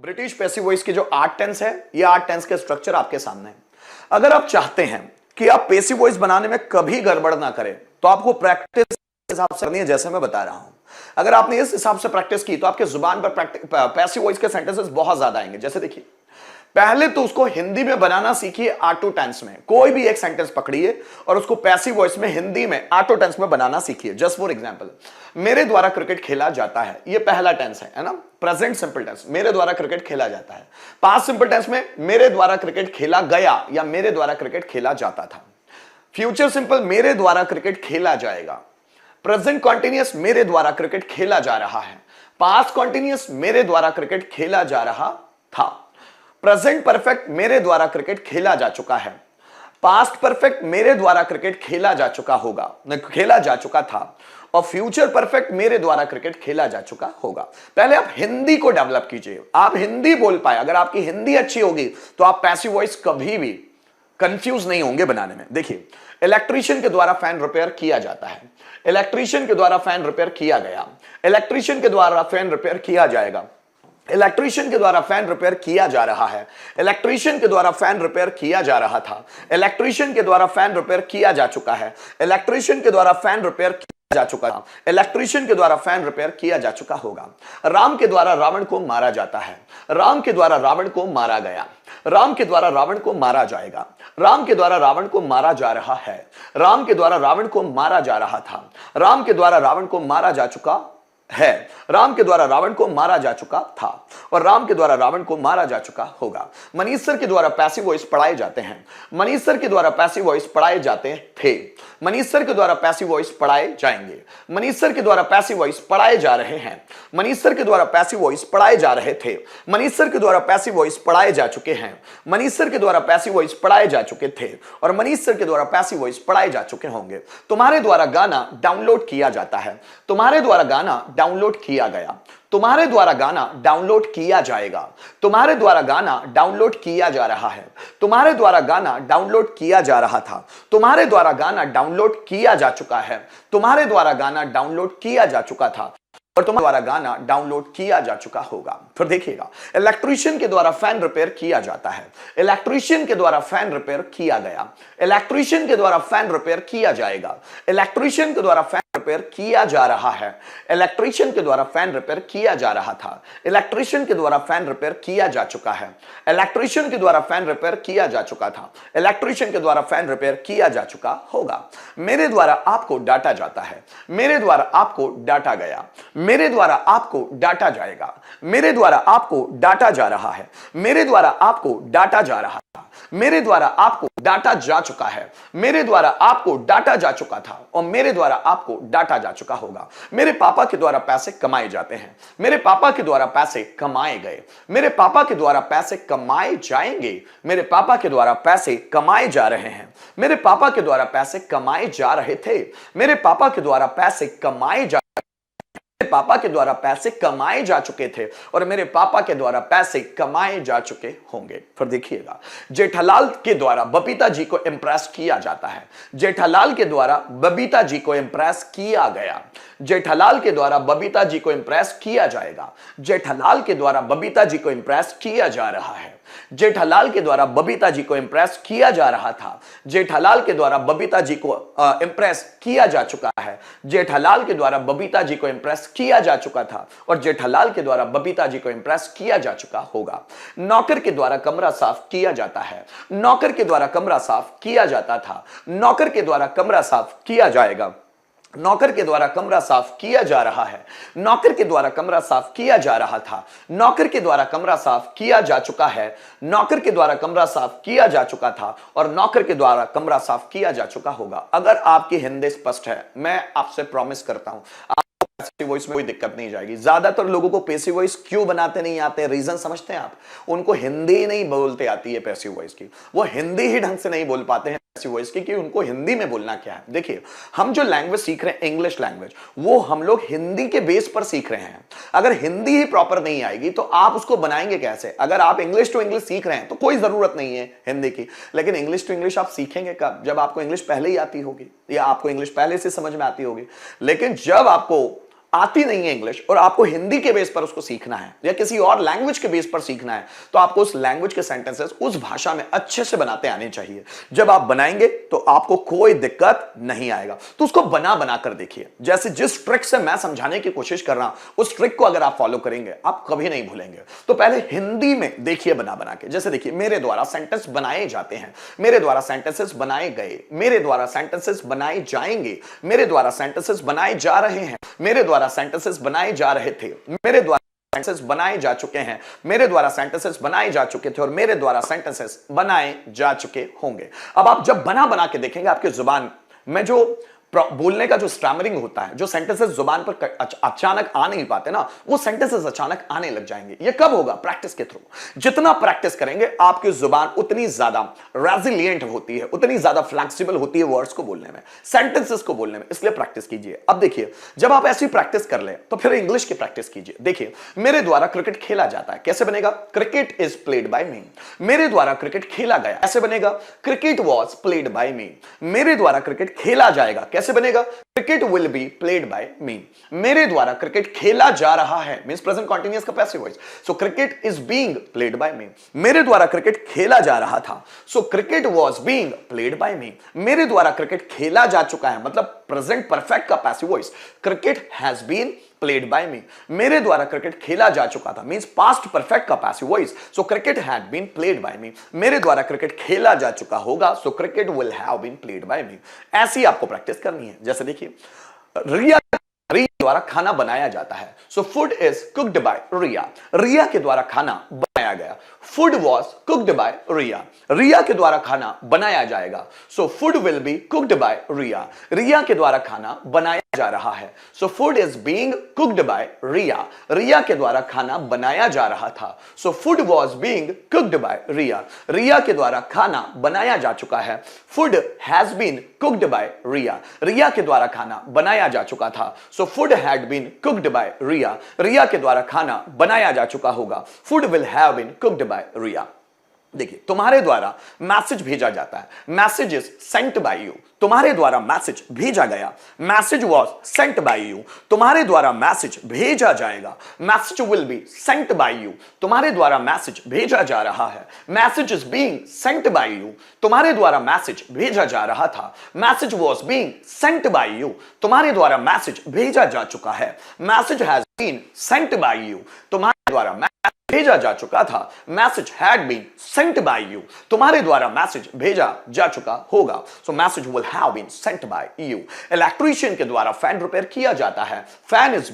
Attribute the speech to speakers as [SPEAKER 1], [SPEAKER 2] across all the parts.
[SPEAKER 1] British passive voice की जो 8 tense है, ये 8 टेंस के स्ट्रक्चर आपके सामने है। अगर आप चाहते हैं कि आप पैसिव वॉइस बनाने में कभी गड़बड़ ना करें, तो आपको प्रैक्टिस हिसाब से करनी है, जैसे मैं बता रहा हूं। अगर आपने इस हिसाब से प्रैक्टिस की तो आपके जुबान पर पैसिव वॉइस के सेंटेंसेस बहुत ज्यादा आएंगे। जैसे देखिए, पहले तो उसको हिंदी में बनाना सीखिए ऑटो टेंस में। कोई भी एक सेंटेंस पकड़िए और उसको पैसिव वॉइस में हिंदी में ऑटो टेंस में बनाना सीखिए। जस्ट फॉर एग्जांपल, मेरे द्वारा क्रिकेट खेला जाता है, ये पहला टेंस है ना, प्रेजेंट सिंपल टेंस, मेरे द्वारा क्रिकेट खेला जाता है। पास्ट सिंपल टेंस में मेरे द्वारा क्रिकेट खेला गया या मेरे द्वारा क्रिकेट खेला जाता था। फ्यूचर सिंपल, मेरे द्वारा क्रिकेट खेला जाएगा। प्रेजेंट कॉन्टिन्यूअस, मेरे द्वारा क्रिकेट खेला जा रहा है। पास्ट कॉन्टिन्यूअस, मेरे द्वारा क्रिकेट खेला जा रहा था। प्रेजेंट परफेक्ट, मेरे द्वारा क्रिकेट खेला जा चुका है। पास्ट परफेक्ट, मेरे द्वारा क्रिकेट खेला जा चुका होगा, खेला जा चुका था। और फ्यूचर परफेक्ट, मेरे द्वारा क्रिकेट खेला जा चुका होगा। पहले आप हिंदी को डेवलप कीजिए, आप हिंदी बोल पाए। अगर आपकी हिंदी अच्छी होगी तो आप पैसिव वॉइस कभी भी कंफ्यूज नहीं होंगे बनाने में। देखिए, इलेक्ट्रीशियन के द्वारा फैन रिपेयर किया जाता है, इलेक्ट्रीशियन के द्वारा फैन रिपेयर किया गया, इलेक्ट्रीशियन के द्वारा फैन रिपेयर किया जाएगा, इलेक्ट्रीशियन के द्वारा फैन रिपेयर किया जा रहा है, इलेक्ट्रीशियन के द्वारा फैन रिपेयर किया जा रहा था, इलेक्ट्रीशियन के द्वारा फैन रिपेयर किया जा चुका है, इलेक्ट्रीशियन के द्वारा फैन रिपेयर किया जा चुका था, इलेक्ट्रीशियन के द्वारा फैन रिपेयर किया जा चुका होगा। राम के द्वारा रावण को मारा जाता है, राम के द्वारा रावण को मारा गया, राम के द्वारा रावण को मारा जाएगा, राम के द्वारा रावण को मारा जा रहा है, राम के द्वारा रावण को मारा जा रहा था, राम के द्वारा रावण को मारा जा चुका है, राम के द्वारा रावण को मारा जा चुका था और राम के द्वारा रावण को मारा जा चुका होगा। मनीष सर के द्वारा पैसिव वॉइस पढ़ाए जाते हैं, मनीष सर के द्वारा पैसिव वॉइस पढ़ाए जाते थे, मनीष सर के द्वारा पैसिव वॉइस पढ़ाए जाएंगे, मनीष सर के द्वारा पैसिव वॉइस पढ़ाए जा रहे हैं, मनीष सर के द्वारा पैसिव वॉइस पढ़ाए जा रहे थे, मनीष सर के द्वारा पैसिव वॉइस पढ़ाए जा चुके हैं, मनीष सर के द्वारा पैसिव वॉइस पढ़ाए जा चुके थे और मनीष सर के द्वारा पैसिव वॉइस पढ़ाए जा चुके होंगे। तुम्हारे द्वारा गाना डाउनलोड किया जाता है, तुम्हारे द्वारा गाना डाउनलोड किया गया, तुम्हारे द्वारा गाना डाउनलोड किया जाएगा, तुम्हारे द्वारा गाना डाउनलोड किया जा रहा है, तुम्हारे द्वारा गाना डाउनलोड किया जा रहा था, तुम्हारे द्वारा गाना डाउनलोड किया जा चुका है, तुम्हारे द्वारा गाना डाउनलोड किया जा चुका था और तुम्हारे द्वारा गाना डाउनलोड किया जा चुका होगा। फिर देखिएगा, इलेक्ट्रीशियन के द्वारा फैन रिपेयर किया जाता है, इलेक्ट्रीशियन के द्वारा फैन रिपेयर किया गया, इलेक्ट्रीशियन के द्वारा फैन रिपेयर किया जाएगा, इलेक्ट्रीशियन के द्वारा फैन रिपेयर किया जा रहा है, इलेक्ट्रीशियन के द्वारा फैन रिपेयर किया जा रहा था, इलेक्ट्रीशियन के द्वारा फैन रिपेयर किया जा चुका है, इलेक्ट्रीशियन के द्वारा फैन रिपेयर किया जा चुका था, इलेक्ट्रीशियन के द्वारा फैन रिपेयर किया जा चुका होगा। मेरे द्वारा आपको डांटा जाता है, मेरे द्वारा आपको डांटा गया, मेरे द्वारा आपको डांटा जाएगा, मेरे द्वारा आपको डांटा जा रहा है, मेरे द्वारा आपको डांटा जा रहा था, मेरे द्वारा आपको डांटा जा चुका है, मेरे द्वारा आपको डांटा जा चुका था और मेरे द्वारा आपको डांटा जा चुका होगा। मेरे पापा के द्वारा पैसे कमाए जाते हैं, मेरे पापा के द्वारा पैसे कमाए गए, मेरे पापा के द्वारा पैसे कमाए जाएंगे, मेरे पापा के द्वारा पैसे कमाए जा रहे हैं, मेरे पापा के द्वारा पैसे कमाए जा रहे थे, मेरे पापा के द्वारा पैसे कमाए जा पापा के द्वारा पैसे कमाए जा चुके थे और मेरे पापा के द्वारा पैसे कमाए जा चुके होंगे। फिर देखिएगा, जेठालाल के द्वारा बबीता जी को इंप्रेस किया जाता है, जेठालाल के द्वारा बबीता जी को इंप्रेस किया गया, जेठालाल के द्वारा बबीता जी को इंप्रेस किया जाएगा, जेठालाल के द्वारा बबीता जी को इंप्रेस किया जा रहा है, जेठालाल के द्वारा बबीता जी को इंप्रेस किया जा रहा था, जेठालाल के द्वारा बबीता जी को इंप्रेस किया जा चुका है, जेठालाल के द्वारा बबीता जी को इंप्रेस किया जा चुका था और जेठालाल के द्वारा बबीता जी को इंप्रेस किया जा चुका होगा। नौकर के द्वारा कमरा साफ किया जाता है, नौकर के द्वारा कमरा साफ किया जाता था, नौकर के द्वारा कमरा साफ किया जाएगा, नौकर के द्वारा कमरा साफ किया जा रहा है, नौकर के द्वारा कमरा साफ किया जा रहा था, नौकर के द्वारा कमरा साफ किया जा चुका है, नौकर के द्वारा कमरा साफ किया जा चुका था और नौकर के द्वारा कमरा साफ किया जा चुका होगा। अगर आपकी हिंदी स्पष्ट है, मैं आपसे प्रॉमिस करता हूं पैसिव वॉइस में कोई दिक्कत नहीं जाएगी। ज्यादातर लोगों को पैसिव वॉइस क्यों बनाते नहीं आते, रीजन समझते हैं आप? उनको हिंदी नहीं बोलते आती है पैसिव वॉइस की, वो हिंदी ही ढंग से नहीं बोल पाते हैं पैसिव वॉइस की कि उनको हिंदी में बोलना क्या है। देखिए, हम जो लैंग्वेज सीख रहे हैं इंग्लिश लैंग्वेज, वो हम लोग हिंदी के बेस पर सीख रहे हैं। अगर हिंदी ही प्रॉपर नहीं आएगी तो आप उसको बनाएंगे कैसे? अगर आप इंग्लिश टू इंग्लिश सीख रहे हैं तो कोई जरूरत नहीं है हिंदी की, लेकिन इंग्लिश टू इंग्लिश आप सीखेंगे कब? जब आपको इंग्लिश पहले ही आती होगी या आपको इंग्लिश पहले से समझ में आती होगी। लेकिन जब आपको आती नहीं है इंग्लिश और आपको हिंदी के बेस पर उसको सीखना है या किसी और लैंग्वेज के बेस पर सीखना है, तो आपको उस लैंग्वेज के सेंटेंसेस उस भाषा में अच्छे से बनाते आने चाहिए। जब आप बनाएंगे तो आपको कोई दिक्कत नहीं आएगा। तो उसको बना बना कर देखिए, जैसे जिस ट्रिक से मैं समझाने की कोशिश कर रहा हूं उस ट्रिक को अगर आप फॉलो करेंगे आप कभी नहीं भूलेंगे। तो पहले हिंदी में देखिए बना बना के, जैसे देखिए मेरे द्वारा सेंटेंस बनाए जाते हैं, मेरे द्वारा सेंटेंसेस बनाए गए, मेरे द्वारा सेंटेंसेस बनाए जाएंगे, मेरे द्वारा सेंटेंसेस बनाए जा रहे हैं, मेरे द्वारा सेंटेंसेस बनाए जा रहे थे, मेरे द्वारा सेंटेंसेस बनाए जा चुके हैं, मेरे द्वारा सेंटेंसेस बनाए जा चुके थे और मेरे द्वारा सेंटेंसेस बनाए जा चुके होंगे। अब आप जब बना बना के देखेंगे आपकी जुबान में जो बोलने का जो स्टैमरिंग होता है, जो सेंटेंसेस जुबान पर अचानक आ नहीं पाते ना, वो सेंटेंसेस अचानक आने लग जाएंगे। ये कब होगा? प्रैक्टिस के थ्रू। जितना प्रैक्टिस करेंगे आपकी जुबान उतनी ज्यादा रेजिलिएंट होती है, उतनी ज्यादा फ्लेक्सिबल होती है वर्ड्स को बोलने में, सेंटेंसेस को बोलने में। इसलिए प्रैक्टिस कीजिए। अब देखिए जब आप ऐसी प्रैक्टिस कर ले तो फिर इंग्लिश की प्रैक्टिस कीजिए। देखिए मेरे द्वारा क्रिकेट खेला जाता है, कैसे बनेगा? Cricket is played by me. मेरे द्वारा क्रिकेट खेला गया, ऐसे बनेगा? Cricket was played by me. मेरे द्वारा क्रिकेट खेला जाएगा, कैसे बनेगा? Cricket will be played by me. मेरे द्वारा क्रिकेट खेला जा रहा है, मींस प्रेजेंट कंटीन्यूअस का passive voice, so cricket is being played by me. मेरे द्वारा क्रिकेट खेला जा रहा था, so cricket was being played by me. मेरे द्वारा क्रिकेट खेला जा चुका है, मतलब प्रेजेंट परफेक्ट का passive voice, cricket has been played by me. मेरे द्वारा क्रिकेट खेला जा चुका था, मींस पास्ट परफेक्ट का passive voice, so cricket had been played by me. मेरे द्वारा क्रिकेट खेला जा चुका होगा, so cricket will have been played by me. ऐसी आपको प्रैक्टिस करनी है। जैसे देखिए रिया द्वारा खाना बनाया जाता है, so food is cooked by Riya. Riya के द्वारा खाना बनाया गया, food was cooked by Riya. Riya के द्वारा खाना बनाया जाएगा, so food will be cooked by Riya. Riya के द्वारा खाना बनाया जा रहा है, so food is being cooked by Riya. Riya के द्वारा खाना बनाया जा रहा था, so food was being cooked by Riya. Riya के द्वारा खाना बनाया जा चुका है, food has been cooked by Riya. Riya के द्वारा खाना बनाया जा चुका था, so food had been cooked by Riya. Riya के द्वारा खाना बनाया जा चुका होगा, food will have been cooked by Riya. देखिए तुम्हारे द्वारा मैसेज भेजा जाता है, message is sent by you. तुम्हारे द्वारा मैसेज भेजा गया, message was sent by you. तुम्हारे द्वारा मैसेज भेजा जाएगा, message will be sent by you. तुम्हारे द्वारा मैसेज भेजा जा रहा है, message is being sent by you. तुम्हारे द्वारा मैसेज भेजा जा रहा था, message was being sent by you. तुम्हारे द्वारा मैसेज भेजा जा चुका है, message has been sent by you. तुम्हारे द्वारा भेजा जा चुका था, message had been sent by you. तुम्हारे द्वारा मैसेज भेजा जा चुका होगा, so message will have been sent by you. Electrician के द्वारा फैन रिपेयर किया जाता है, fan is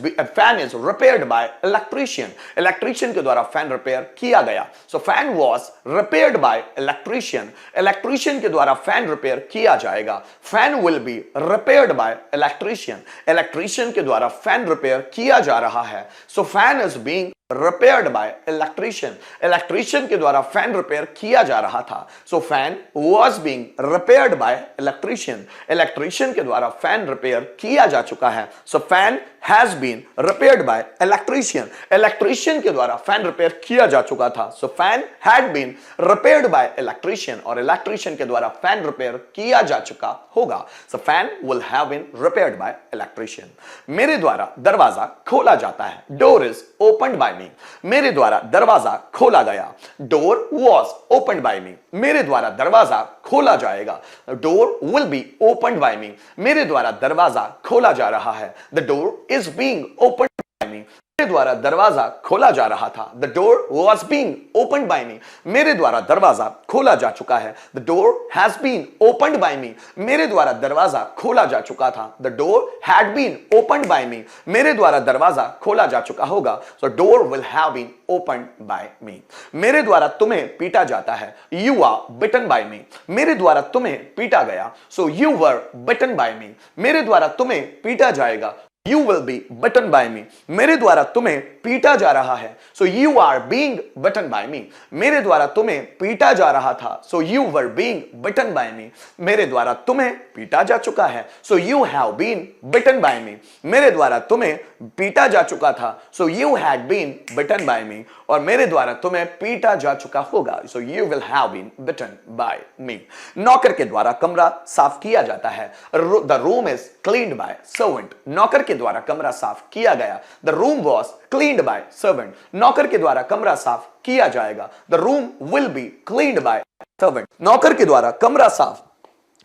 [SPEAKER 1] repaired by electrician. Electrician के द्वारा फैन रिपेयर किया गया, so fan was repaired by electrician. Electrician के द्वारा फैन रिपेयर किया जाएगा, fan will be repaired by electrician. Electrician के द्वारा फैन रिपेयर किया जा रहा है, so fan is being repaired by electrician। Electrician के द्वारा फैन रिपेयर किया जा रहा था, so fan was being repaired by electrician। Electrician के द्वारा फैन रिपेयर किया जा चुका है, so fan has been repaired by electrician। Electrician के द्वारा फैन रिपेयर किया जा चुका था, so fan had been repaired by electrician। और इलेक्ट्रीशियन के द्वारा फैन रिपेयर किया जा चुका होगा, so fan will have been repaired by electrician। मेरे द्वारा दरवाजा खोला जाता है, door is opened by me. मेरे द्वारा दरवाजा खोला गया, door was opened by me. मेरे द्वारा दरवाजा खोला जाएगा, door will be opened by me. मेरे द्वारा दरवाजा खोला जा रहा है, the door is being opened by me. मेरे द्वारा दरवाजा खोला जा रहा था, the door was being opened by me. मेरे द्वारा दरवाजा खोला जा चुका है, the door has been opened by me. मेरे द्वारा दरवाजा खोला जा चुका था, the door had been opened by me. मेरे द्वारा दरवाजा खोला जा चुका होगा, so door will have been opened by me. मेरे द्वारा तुम्हें पीटा जाता है, you are beaten by me. मेरे द्वारा तुम्हें पीटा गया, so you were bitten by me. मेरे द्वारा तुम्हें पीटा जाएगा, You will be bitten by me। मेरे द्वारा तुम्हें पीटा जा रहा है, so you are being bitten by me। मेरे द्वारा तुम्हें पीटा जा रहा था, so you were being bitten by me। मेरे द्वारा तुम्हें पीटा जा चुका है, so you have been bitten by me। मेरे द्वारा तुम्हें पीटा जा चुका था, so you had been bitten by me। और मेरे द्वारा तुम्हें पीटा जा चुका होगा, so you will have been bitten by me। नौकर के द्वारा कमरा साफ किया जाता है, the room is cleaned by servant। नौकर के द्वारा कमरा साफ किया गया। The room was cleaned by servant. नौकर के द्वारा कमरा साफ किया जाएगा। The room will be cleaned by servant. नौकर के द्वारा कमरा साफ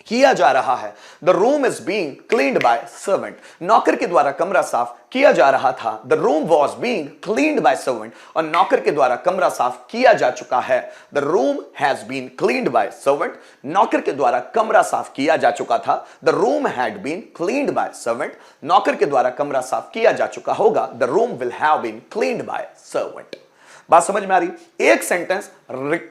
[SPEAKER 1] किया जा रहा है। The room is being cleaned by servant. नौकर के द्वारा कमरा साफ किया जा रहा था। The room was being cleaned by servant. और नौकर के द्वारा कमरा साफ किया जा चुका है। The room has been cleaned by servant. नौकर के द्वारा कमरा साफ किया जा चुका था। The room had been cleaned by servant. नौकर के द्वारा कमरा साफ किया जा चुका होगा। The room will have been cleaned by servant. बात समझ में आ रही? एक सेंटेंस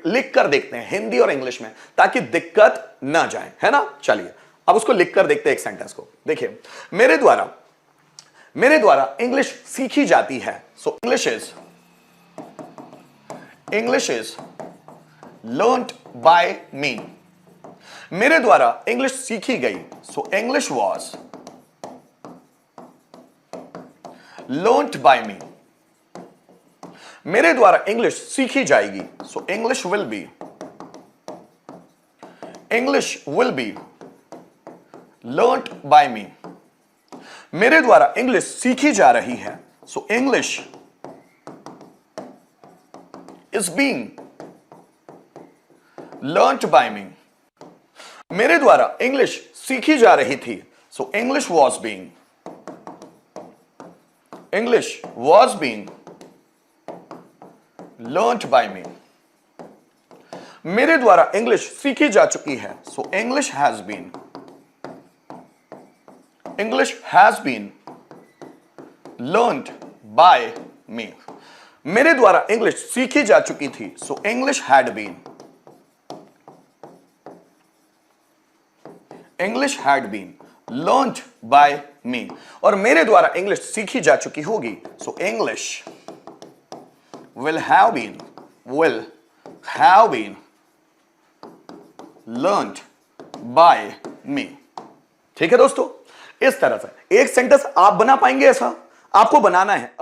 [SPEAKER 1] लिख कर देखते हैं हिंदी और इंग्लिश में, ताकि दिक्कत ना जाए, है ना। चलिए अब उसको लिख कर देखते हैं एक सेंटेंस को। देखिए, मेरे द्वारा इंग्लिश सीखी जाती है। So English is learned by me. मेरे द्वारा इंग्लिश सीखी गई। So English was learned by me. मेरे द्वारा इंग्लिश सीखी जाएगी। So English will be learned by me. मेरे द्वारा इंग्लिश सीखी जा रही है। So English is being learned by me. मेरे द्वारा इंग्लिश सीखी जा रही थी। So English was being learned by me. मेरे द्वारा इंग्लिश सीखी जा चुकी है। So English has been learned by me. मेरे द्वारा इंग्लिश सीखी जा चुकी थी। So English had been learned by me. और मेरे द्वारा इंग्लिश सीखी जा चुकी होगी। So English will have been learned by me। ठीक है दोस्तों, इस तरह से एक सेंटेंस आप बना पाएंगे। ऐसा आपको बनाना है।